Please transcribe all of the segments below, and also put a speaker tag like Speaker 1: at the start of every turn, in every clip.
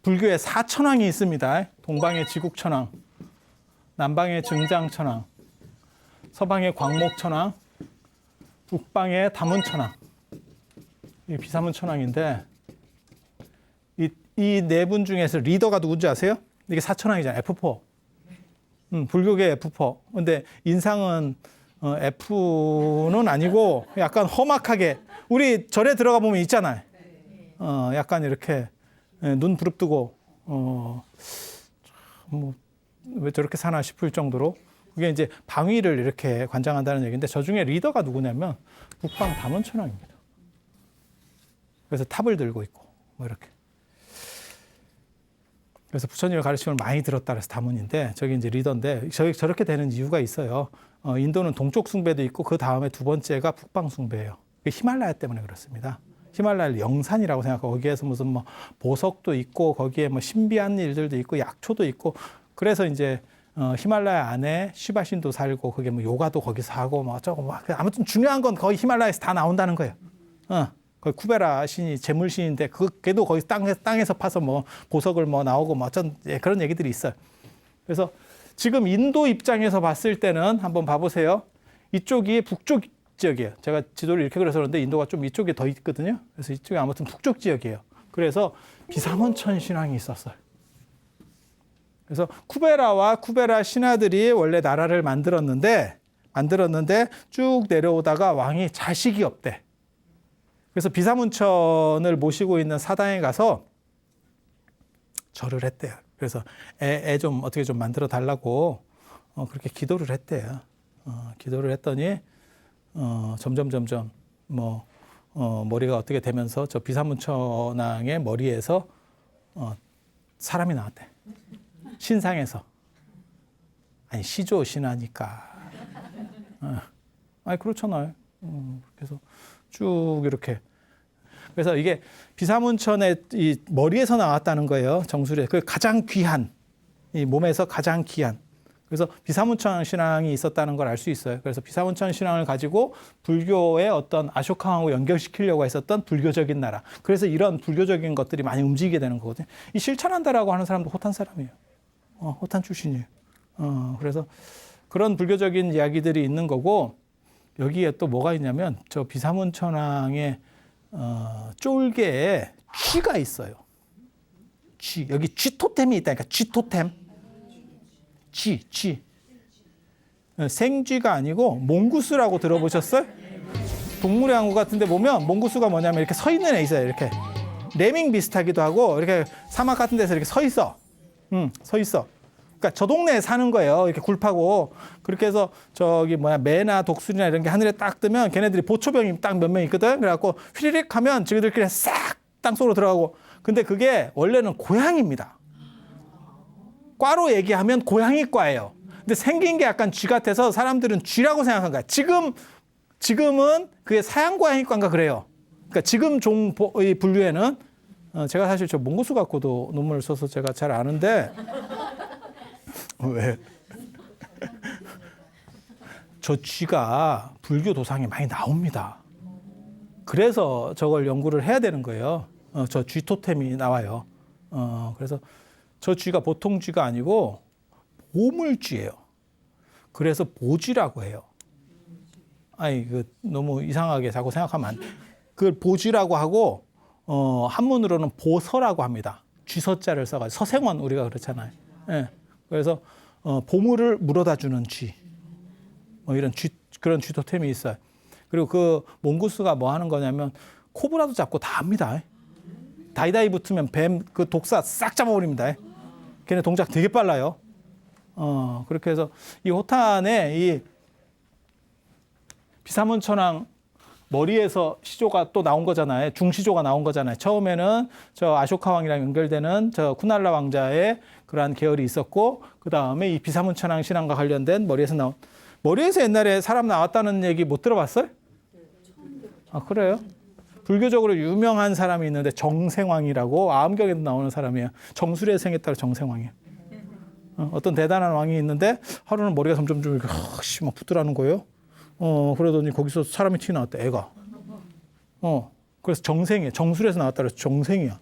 Speaker 1: 불교에 사천왕이 있습니다. 동방의 지국천왕, 남방의 증장천왕, 서방의 광목천왕, 북방의 다문천왕. 이 비사문천왕인데 이 네 분 중에서 리더가 누군지 아세요? 이게 사천왕이잖아요. F4. 불교계 F4. 근데 인상은 F는 아니고 약간 험악하게 우리 절에 들어가 보면 있잖아요. 약간 이렇게 눈 부릅뜨고 뭐 왜 저렇게 사나 싶을 정도로 그게 이제 방위를 이렇게 관장한다는 얘기인데 저 중에 리더가 누구냐면 북방 다문천왕입니다. 그래서 탑을 들고 있고 뭐 이렇게. 그래서 부처님의 가르침을 많이 들었다 그래서 다문인데 저기 이제 리더인데 저렇게 되는 이유가 있어요. 인도는 동쪽 숭배도 있고 그 다음에 두 번째가 북방 숭배예요. 히말라야 때문에 그렇습니다. 히말라야를 영산이라고 생각하고 거기에서 무슨 뭐 보석도 있고 거기에 뭐 신비한 일들도 있고 약초도 있고 그래서 이제 히말라야 안에 시바신도 살고 그게 뭐 요가도 거기서 하고 뭐 어쩌고 뭐 아무튼 중요한 건 거의 히말라야에서 다 나온다는 거예요. 거기 쿠베라 신이 재물 신인데 걔도 거기 땅에서 파서 뭐 보석을 뭐 나오고 뭐 어쩐 그런 얘기들이 있어요. 그래서 지금 인도 입장에서 봤을 때는 한번 봐보세요. 이쪽이 북쪽 지역이에요. 제가 지도를 이렇게 그려서 그런데 인도가 좀 이쪽에 더 있거든요. 그래서 이쪽이 아무튼 북쪽 지역이에요. 그래서 비사문천 신앙이 있었어요. 그래서 쿠베라와 쿠베라 신하들이 원래 나라를 만들었는데 쭉 내려오다가 왕이 자식이 없대. 그래서 비사문천을 모시고 있는 사당에 가서 절을 했대요. 그래서 애 좀 어떻게 좀 만들어 달라고 그렇게 기도를 했대요. 기도를 했더니 점점 뭐 머리가 어떻게 되면서 저 비사문천왕의 머리에서 사람이 나왔대. 신상에서. 아니 시조 신하니까. 아니 그렇잖아요. 그래서 쭉 이렇게. 그래서 이게 비사문천의 이 머리에서 나왔다는 거예요. 정수리. 그 가장 귀한 이 몸에서 가장 귀한. 그래서 비사문천 신앙이 있었다는 걸 알 수 있어요. 그래서 비사문천 신앙을 가지고 불교의 어떤 아쇼카하고 연결시키려고 했었던 불교적인 나라. 그래서 이런 불교적인 것들이 많이 움직이게 되는 거거든요. 이 실천한다라고 하는 사람도 호탄 사람이에요. 호탄 출신이에요. 그래서 그런 불교적인 이야기들이 있는 거고 여기에 또 뭐가 있냐면 저 비사문천왕의 쫄개에 쥐가 있어요. 쥐. 여기 쥐 토템이 있다니까. 쥐 토템. 쥐. 생쥐가 아니고 몽구스라고 들어보셨어요? 동물의 왕국 같은 데 보면 몽구스가 뭐냐면 이렇게 서 있는 애 있어요. 이렇게. 레밍 비슷하기도 하고 이렇게 사막 같은 데서 이렇게 서 있어. 서 있어. 그러니까 저 동네에 사는 거예요. 이렇게 굴파고. 그렇게 해서 저기 매나 독수리나 이런 게 하늘에 딱 뜨면 걔네들이 보초병이 딱 몇 명 있거든. 그래갖고 휘리릭 하면 지그들끼리 싹 땅속으로 들어가고. 근데 그게 원래는 고양이입니다. 과로 얘기하면 고양이과예요. 근데 생긴 게 약간 쥐 같아서 사람들은 쥐라고 생각한 거야. 지금은 그게 사양고양이과인가 그래요. 그러니까 지금 이 분류에는 제가 사실 저 몽고스 갖고도 논문을 써서 제가 잘 아는데 왜? 저 쥐가 불교 도상에 많이 나옵니다. 그래서 저걸 연구를 해야 되는 거예요. 저 쥐 토템이 나와요. 그래서 저 쥐가 보통 쥐가 아니고 보물쥐예요. 그래서 보쥐라고 해요. 아니 너무 이상하게 자꾸 생각하면 안 돼. 그걸 보쥐라고 하고 한문으로는 보서라고 합니다. 쥐서자를 써가지고 서생원 우리가 그렇잖아요. 예. 그래서 보물을 물어다 주는 쥐. 이런 그런 쥐 토템이 있어요. 그리고 그 몽구스가 뭐 하는 거냐면 코브라도 잡고 다 합니다. 다이다이 붙으면 뱀 그 독사 싹 잡아버립니다. 걔네 동작 되게 빨라요. 그렇게 해서 이 호탄에 이 비사문천왕 머리에서 시조가 또 나온 거잖아요. 중시조가 나온 거잖아요. 처음에는 저 아쇼카 왕이랑 연결되는 저 쿠날라 왕자의 그러한 계열이 있었고 그 다음에 이 비사문천왕 신앙과 관련된 머리에서 옛날에 사람 나왔다는 얘기 못 들어봤어요? 그래요? 불교적으로 유명한 사람이 있는데 정생왕이라고 아음경에도 나오는 사람이에요. 정수리에 생겼다고 정생왕이에요. 어떤 대단한 왕이 있는데 하루는 머리가 점점 좀 이렇게 막 붙더라는 거예요. 그러더니 거기서 사람이 튀어나왔대, 애가. 그래서 정생이에요. 정수리에서 나왔다 그래서 정생이야.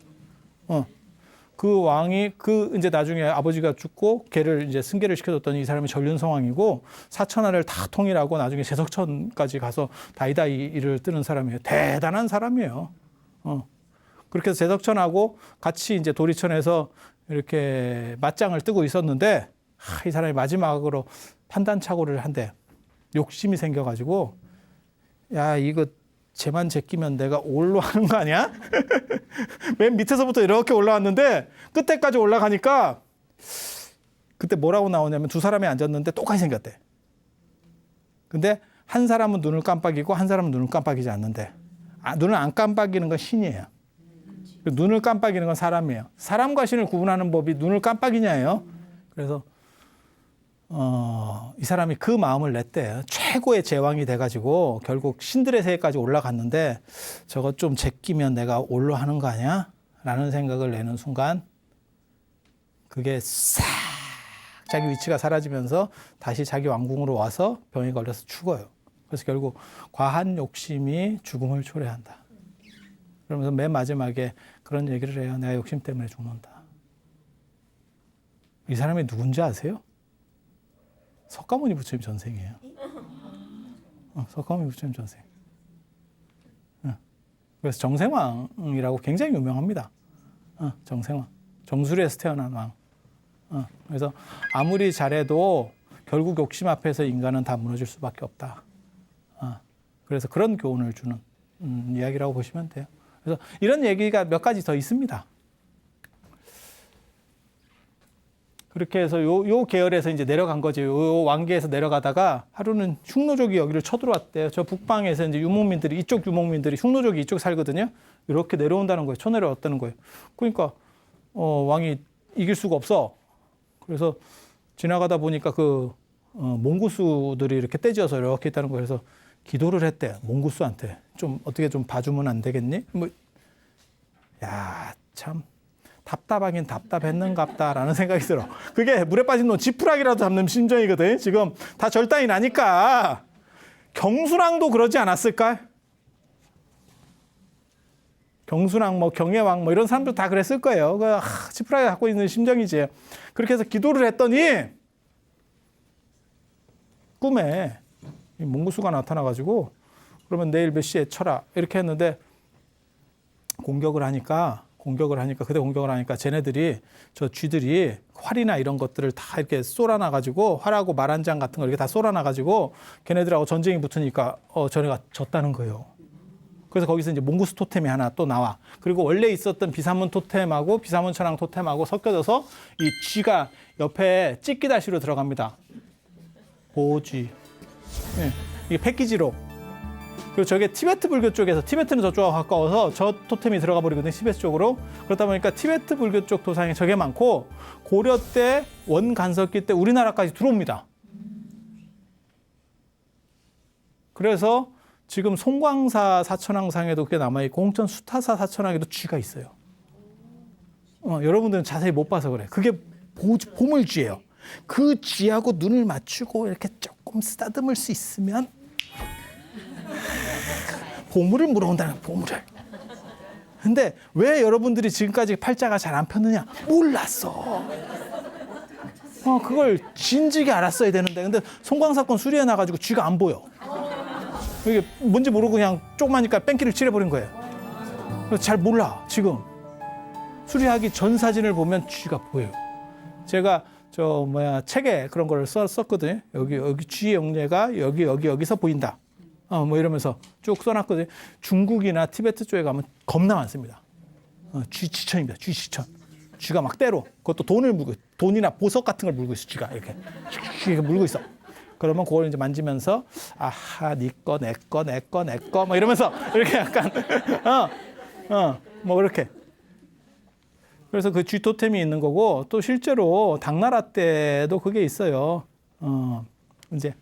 Speaker 1: 그 왕이 이제 나중에 아버지가 죽고 걔를 이제 승계를 시켜줬더니 이 사람이 전륜성왕이고 사천하를 다 통일하고 나중에 제석천까지 가서 다이다이를 뜨는 사람이에요. 대단한 사람이에요. 그렇게 해서 제석천하고 같이 이제 도리천에서 이렇게 맞짱을 뜨고 있었는데 이 사람이 마지막으로 판단착오를 한대. 욕심이 생겨가지고 야 이거 쟤만 제끼면 내가 올라가는 거 아니야? 맨 밑에서부터 이렇게 올라왔는데 끝에까지 올라가니까 그때 뭐라고 나오냐면 두 사람이 앉았는데 똑같이 생겼대. 근데 한 사람은 눈을 깜빡이고 한 사람은 눈을 깜빡이지 않는데 눈을 안 깜빡이는 건 신이에요. 눈을 깜빡이는 건 사람이에요. 사람과 신을 구분하는 법이 눈을 깜빡이냐예요. 그래서 이 사람이 그 마음을 냈대요. 최고의 제왕이 돼가지고 결국 신들의 세계까지 올라갔는데 저거 좀 제끼면 내가 올라하는 거 아니야? 라는 생각을 내는 순간 그게 싹 자기 위치가 사라지면서 다시 자기 왕궁으로 와서 병에 걸려서 죽어요. 그래서 결국 과한 욕심이 죽음을 초래한다. 그러면서 맨 마지막에 그런 얘기를 해요. 내가 욕심 때문에 죽는다. 이 사람이 누군지 아세요? 석가모니 부처님 전생이에요. 석가모니 부처님 전생. 그래서 정생왕이라고 굉장히 유명합니다. 정생왕. 정수리에서 태어난 왕. 그래서 아무리 잘해도 결국 욕심 앞에서 인간은 다 무너질 수밖에 없다. 그래서 그런 교훈을 주는 이야기라고 보시면 돼요. 그래서 이런 얘기가 몇 가지 더 있습니다. 그렇게 해서 요 계열에서 이제 내려간 거죠. 요 왕계에서 내려가다가 하루는 흉노족이 여기를 쳐들어왔대요. 저 북방에서 이제 유목민들이, 이쪽 유목민들이 흉노족이 이쪽 살거든요. 이렇게 내려온다는 거예요. 쳐내려왔다는 거예요. 그러니까, 왕이 이길 수가 없어. 그래서 지나가다 보니까 몽구수들이 이렇게 떼지어서 이렇게 있다는 거예요. 그래서 기도를 했대. 몽구수한테. 좀 어떻게 좀 봐주면 안 되겠니? 참. 답답하긴 답답했는갑다라는 생각이 들어. 그게 물에 빠진 놈 지푸라기라도 잡는 심정이거든. 지금 다 절단이 나니까. 경순왕도 그러지 않았을까? 경순왕, 경혜왕 이런 사람들 다 그랬을 거예요. 지푸라기 갖고 있는 심정이지. 그렇게 해서 기도를 했더니 꿈에 몽구수가 나타나가지고 그러면 내일 몇 시에 쳐라 이렇게 했는데 공격을 하니까 쟤네들이 저 쥐들이 활이나 이런 것들을 다 이렇게 쏠아놔가지고 활하고 말 한 장 같은 거 이렇게 다 쏠아놔가지고 걔네들하고 전쟁이 붙으니까 저네가 졌다는 거예요. 그래서 거기서 이제 몽구스 토템이 하나 또 나와. 그리고 원래 있었던 비사문 토템하고 비사문 천왕 토템하고 섞여져서 이 쥐가 옆에 찢기다시로 들어갑니다. 보쥐. 네, 이게 패키지로. 그리고 저게 티베트 불교 쪽에서 티베트는 저쪽하고 가까워서 저 토템이 들어가 버리거든요. 티베트 쪽으로. 그렇다 보니까 티베트 불교 쪽 도상에 저게 많고 고려 때 원간섭기 때 우리나라까지 들어옵니다. 그래서 지금 송광사 사천왕상에도 꽤 남아있고 홍천 수타사 사천왕에도 쥐가 있어요. 여러분들은 자세히 못 봐서 그래. 그게 보물쥐예요. 그 쥐하고 눈을 맞추고 이렇게 조금 쓰다듬을 수 있으면 보물을 물어온다는 보물을. 근데 왜 여러분들이 지금까지 팔자가 잘 안 폈느냐? 몰랐어. 그걸 진즉에 알았어야 되는데. 근데 송광사건 수리해 놔가지고 쥐가 안 보여. 이게 뭔지 모르고 그냥 조그마니까 뺑기를 칠해버린 거예요. 그래서 잘 몰라 지금. 수리하기 전 사진을 보면 쥐가 보여요. 제가 책에 그런 걸 썼거든요. 여기 쥐의 영예가 여기서 보인다. 이러면서 쭉 써놨거든요. 중국이나 티베트 쪽에 가면 겁나 많습니다. 쥐 지천입니다. 쥐 지천. 쥐가 막 때로. 그것도 돈이나 보석 같은 걸 물고 있어. 쥐가 이렇게 물고 있어. 그러면 그걸 이제 만지면서 아하 네 거 내 거 이러면서 이렇게 약간 그렇게. 그래서 그 쥐 토템이 있는 거고 또 실제로 당나라 때도 그게 있어요. 이제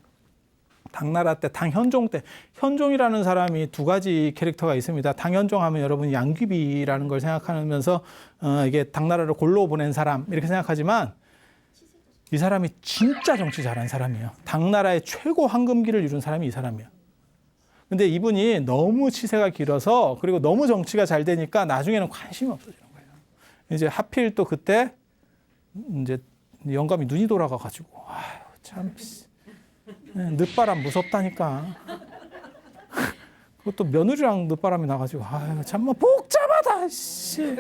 Speaker 1: 당나라 때 당현종 때 현종이라는 사람이 두 가지 캐릭터가 있습니다. 당현종 하면 여러분 양귀비라는 걸 생각하면서 이게 당나라를 골로 보낸 사람 이렇게 생각하지만 이 사람이 진짜 정치 잘한 사람이에요. 당나라의 최고 황금기를 이룬 사람이 이 사람이에요. 근데 이분이 너무 치세가 길어서 그리고 너무 정치가 잘 되니까 나중에는 관심이 없어지는 거예요. 이제 하필 또 그때 이제 영감이 눈이 돌아가가지고 아유 참 늦바람 무섭다니까. 그것도 며느리랑 늦바람이 나가지고 아유 참뭐 복잡하다 씨.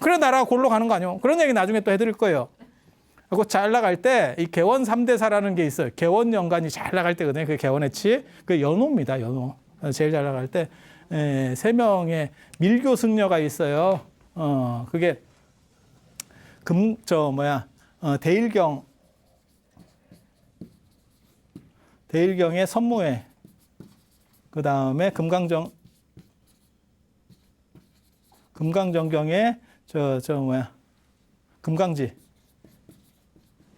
Speaker 1: 그래 나라가 골로 가는 거 아니오? 그런 얘기 나중에 또 해드릴 거예요. 그리고 잘 나갈 때 이 개원 3대사라는 게 있어요. 개원 연간이 잘 나갈 때거든요. 그 개원해치 그 연호입니다. 연호. 제일 잘 나갈 때 3명의 밀교 승려가 있어요. 그게 대일경의 선무회, 그 다음에 금강정경의 금강지,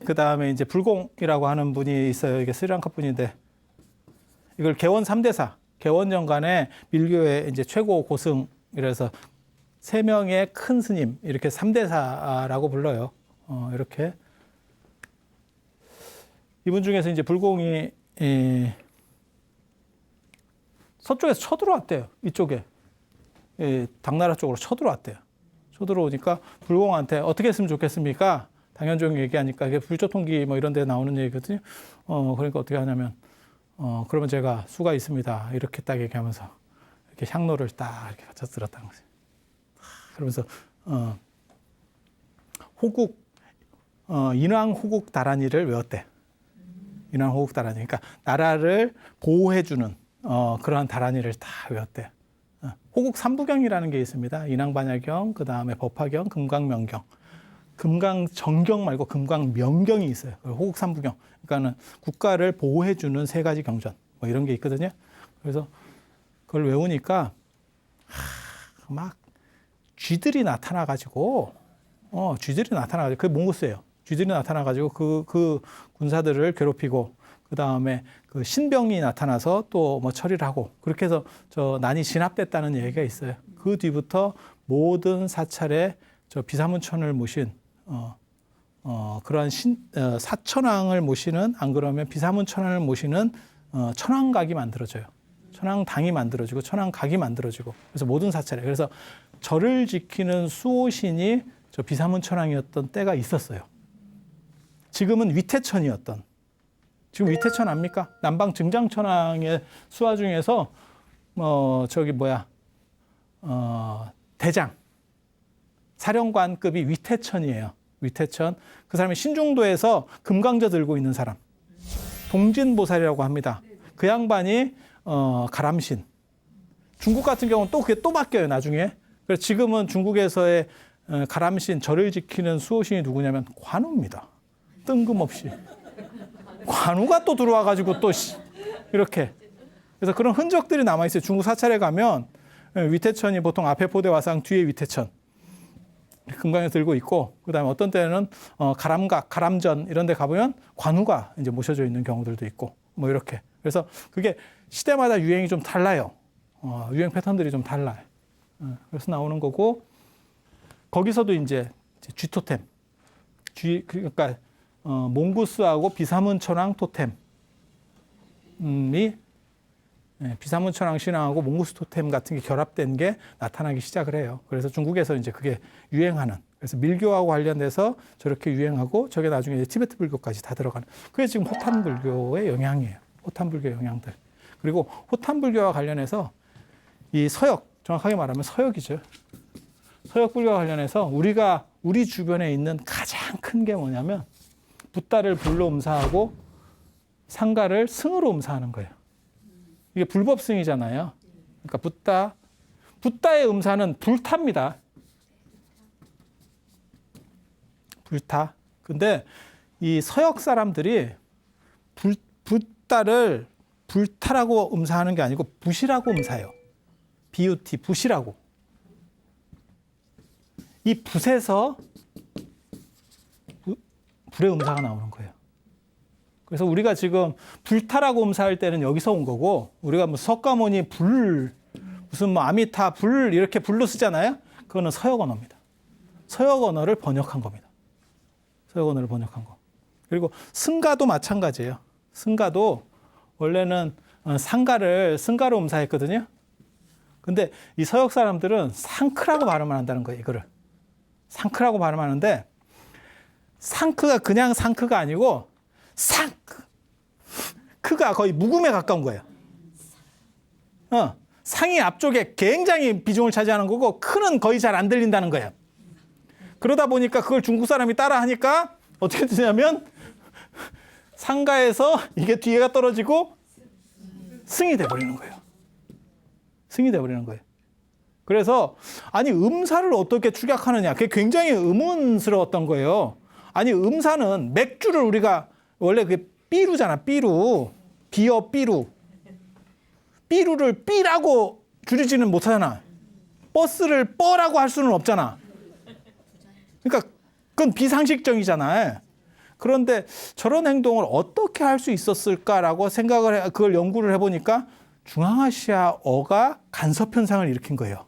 Speaker 1: 그 다음에 이제 불공이라고 하는 분이 있어요. 이게 스리랑카 분인데 이걸 개원 3대사, 개원연간에 밀교의 이제 최고 고승이라서 3명의 큰 스님 이렇게 3대사라고 불러요. 이렇게 이분 중에서 이제 불공이 서쪽에서 쳐들어왔대요. 이쪽에 당나라 쪽으로 쳐들어왔대요. 쳐들어오니까 불공한테 어떻게 했으면 좋겠습니까? 당연종 얘기하니까 이게 불조통기 뭐 이런 데 나오는 얘기거든요. 그러니까 어떻게 하냐면 그러면 제가 수가 있습니다. 이렇게 딱 얘기하면서 이렇게 향로를 딱 이렇게 갖다 들었다는 거죠. 그러면서 인왕호국 다란이를 외웠대. 인왕호국 다란이. 그러니까 나라를 보호해주는 그러한 다란이를 다 외웠대. 호국 삼부경이라는 게 있습니다. 인왕반야경, 그 다음에 법화경, 금강명경. 금강정경 말고 금강명경이 있어요. 호국 삼부경. 그러니까는 국가를 보호해주는 3가지 경전. 뭐 이런 게 있거든요. 그래서 그걸 외우니까 막 쥐들이 나타나가지고 그게 몽고스예요. 쥐들이 나타나가지고 그 군사들을 괴롭히고 그 다음에 그 신병이 나타나서 또 뭐 처리를 하고 그렇게 해서 난이 진압됐다는 얘기가 있어요. 그 뒤부터 모든 사찰에 비사문천을 모신 그러한 사천왕을 모시는 안 그러면 비사문천왕을 모시는 천왕각이 만들어져요. 천왕당이 만들어지고 천왕각이 만들어지고 그래서 모든 사찰에 그래서 절을 지키는 수호신이 비사문천왕이었던 때가 있었어요. 지금은 위태천이었던. 지금 위태천 압니까? 남방 증장천왕의 수하 중에서 대장 사령관급이 위태천이에요. 위태천. 그 사람이 신중도에서 금강저 들고 있는 사람. 동진보살이라고 합니다. 그 양반이 가람신. 중국 같은 경우는 또 그게 또 바뀌어요. 나중에. 그래서 지금은 중국에서의 가람신 절을 지키는 수호신이 누구냐면 관우입니다. 뜬금없이. 관우가 또 들어와가지고 또 이렇게. 그래서 그런 흔적들이 남아있어요. 중국 사찰에 가면 위태천이 보통 앞에 포대화상 뒤에 위태천. 금강에 들고 있고, 그 다음에 어떤 때는 가람각, 가람전 이런 데 가보면 관우가 이제 모셔져 있는 경우들도 있고, 뭐 이렇게. 그래서 그게 시대마다 유행이 좀 달라요. 유행 패턴들이 좀 달라요. 그래서 나오는 거고, 거기서도 이제 쥐토템. 그러니까 몽구스하고 비사문천왕 토템이 비사문천왕 신앙하고 몽구스 토템 같은 게 결합된 게 나타나기 시작을 해요. 그래서 중국에서 이제 그게 유행하는. 그래서 밀교하고 관련돼서 저렇게 유행하고 저게 나중에 이제 티베트 불교까지 다 들어가는. 그게 지금 호탄 불교의 영향이에요. 호탄 불교 영향들. 그리고 호탄 불교와 관련해서 이 서역, 정확하게 말하면 서역이죠. 서역 불교와 관련해서 우리 주변에 있는 가장 큰 게 뭐냐면 붓다를 불로 음사하고 상가를 승으로 음사하는 거예요. 이게 불법승이잖아요. 그러니까 붓다의 음사는 불타입니다. 불타. 근데 이 서역 사람들이 붓다를 불타라고 음사하는 게 아니고 붓이라고 음사해요. BUT, 붓이라고. 이 붓에서 불의 음사가 나오는 거예요. 그래서 우리가 지금 불타라고 음사할 때는 여기서 온 거고, 우리가 뭐 석가모니 무슨 뭐 아미타 불 이렇게 불로 쓰잖아요. 그거는 서역 언어입니다. 서역 언어를 번역한 겁니다. 서역 언어를 번역한 거. 그리고 승가도 마찬가지예요. 승가도 원래는 상가를 승가로 음사했거든요. 근데 이 서역 사람들은 상크라고 발음을 한다는 거예요. 이거를 상크라고 발음하는데 상크가 그냥 상크가 아니고 상크 크가 거의 묵음에 가까운 거예요. 상이 앞쪽에 굉장히 비중을 차지하는 거고 크는 거의 잘 안 들린다는 거예요. 그러다 보니까 그걸 중국 사람이 따라 하니까 어떻게 되냐면 상가에서 이게 뒤에가 떨어지고 승이 돼버리는 거예요. 승이 돼버리는 거예요. 그래서 아니 음사를 어떻게 축약하느냐 그게 굉장히 의문스러웠던 거예요. 아니 음사는 맥주를 우리가 원래 그게 삐루잖아. 삐루. 비어 삐루. 삐루를 삐라고 줄이지는 못하잖아. 버스를 뻐라고 할 수는 없잖아. 그러니까 그건 비상식적이잖아요. 그런데 저런 행동을 어떻게 할 수 있었을까라고 그걸 연구를 해보니까 중앙아시아어가 간섭 현상을 일으킨 거예요.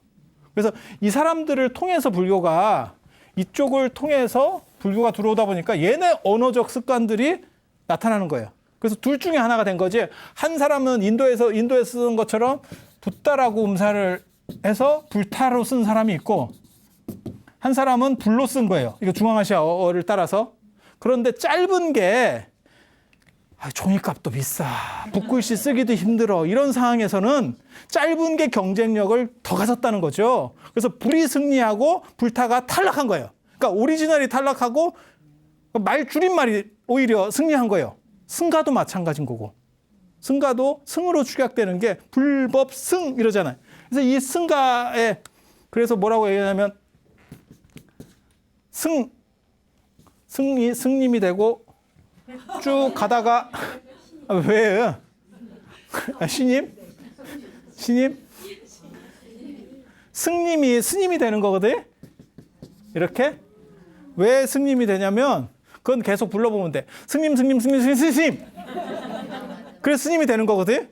Speaker 1: 그래서 이 사람들을 통해서 불교가 이쪽을 통해서 불교가 들어오다 보니까 얘네 언어적 습관들이 나타나는 거예요. 그래서 둘 중에 하나가 된 거지. 한 사람은 인도에서 쓰는 것처럼 붓다라고 음사를 해서 불타로 쓴 사람이 있고 한 사람은 불로 쓴 거예요. 이거 중앙아시아어를 따라서. 그런데 짧은 게 종이값도 비싸. 붓글씨 쓰기도 힘들어. 이런 상황에서는 짧은 게 경쟁력을 더 가졌다는 거죠. 그래서 불이 승리하고 불타가 탈락한 거예요. 그러니까 오리지널이 탈락하고 말 줄임말이 오히려 승리한 거예요. 승가도 마찬가지인 거고. 승가도 승으로 축약되는 게 불법 승 이러잖아요. 그래서 이 승가에 그래서 뭐라고 얘기하냐면 승님이 되고 쭉 가다가 왜? 신임? 스님이 되는 거거든. 이렇게 왜 스님이 되냐면 그건 계속 불러보면 돼. 스님. 그래서 스님이 되는 거거든.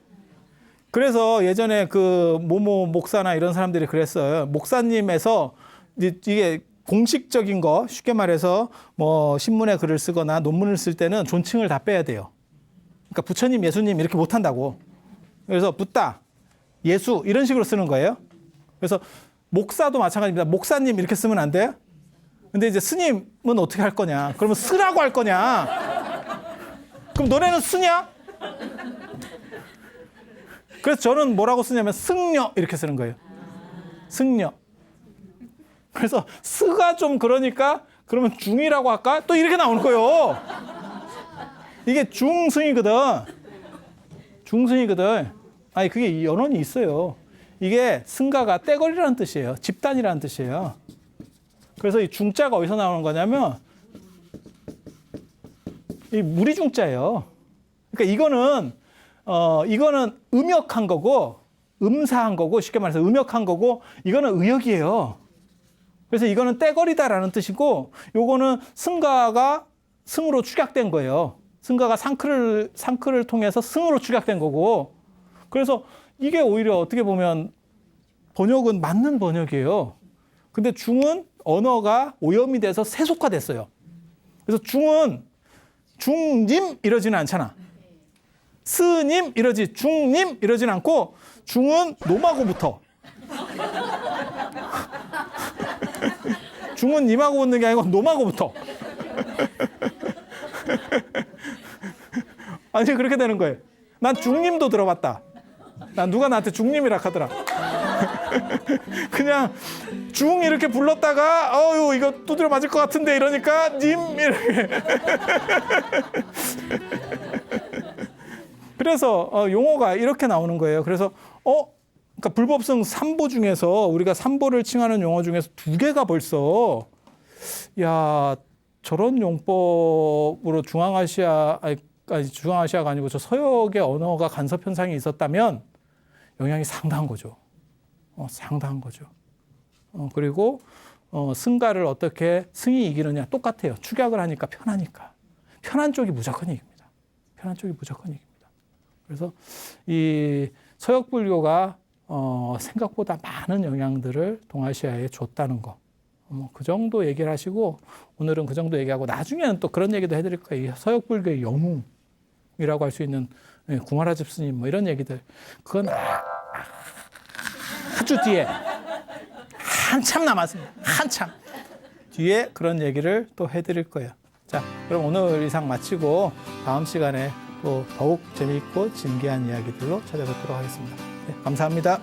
Speaker 1: 그래서 예전에 그 모모 목사나 이런 사람들이 그랬어요. 목사님에서 이게 공식적인 거 쉽게 말해서 뭐 신문에 글을 쓰거나 논문을 쓸 때는 존칭을 다 빼야 돼요. 그러니까 부처님, 예수님 이렇게 못 한다고. 그래서 붓다, 예수 이런 식으로 쓰는 거예요. 그래서 목사도 마찬가지입니다. 목사님 이렇게 쓰면 안 돼요. 근데 이제 스님은 어떻게 할 거냐? 그러면 쓰라고 할 거냐? 그럼 너네는 쓰냐? 그래서 저는 뭐라고 쓰냐면 승려 이렇게 쓰는 거예요. 승려. 그래서 스가 좀 그러니까 그러면 중이라고 할까? 또 이렇게 나오는 거예요. 이게 중승이거든. 아니 그게 연원이 있어요. 이게 승가가 떼거리라는 뜻이에요. 집단이라는 뜻이에요. 그래서 이 중자가 어디서 나오는 거냐면 이 무리중자예요. 그러니까 이거는 음역한 거고 음사한 거고 쉽게 말해서 음역한 거고 이거는 의역이에요. 그래서 이거는 떼거리다라는 뜻이고 요거는 승가가 승으로 축약된 거예요. 승가가 상크를 통해서 승으로 축약된 거고 그래서 이게 오히려 어떻게 보면 번역은 맞는 번역이에요. 근데 중은 언어가 오염이 돼서 세속화됐어요. 그래서 중은 중님 이러지는 않잖아. 스님 이러지 중님 이러진 않고 중은 놈하고 붙어. 중은 님하고 붙는 게 아니고 놈하고 붙어. 아니 그렇게 되는 거예요. 난 중님도 들어봤다. 난 누가 나한테 중님이라 하더라. 그냥 중 이렇게 불렀다가 어유 이거 두드려 맞을 것 같은데 이러니까 님 이렇게. 그래서 용어가 이렇게 나오는 거예요. 그래서 그러니까 불법성 3보 중에서 우리가 3보를 칭하는 용어 중에서 2개가 벌써 야 저런 용법으로 중앙아시아가 아니고 저 서역의 언어가 간섭 현상이 있었다면 영향이 상당한 거죠. 상당한 거죠. 그리고 승가를 어떻게 승이 이기느냐 똑같아요. 축약을 하니까 편하니까. 편한 쪽이 무조건 이깁니다. 편한 쪽이 무조건 이깁니다. 그래서 이 서역 불교가 생각보다 많은 영향들을 동아시아에 줬다는 거. 그 정도 얘기를 하시고 오늘은 그 정도 얘기하고 나중에는 또 그런 얘기도 해드릴 거예요. 서역 불교의 영웅이라고 할 수 있는 구마라집 스님 뭐 이런 얘기들 그건 아주 뒤에 한참 남았습니다. 한참 뒤에 그런 얘기를 또 해드릴 거예요. 자, 그럼 오늘 이상 마치고 다음 시간에 또 더욱 재미있고 진귀한 이야기들로 찾아뵙도록 하겠습니다. 네, 감사합니다.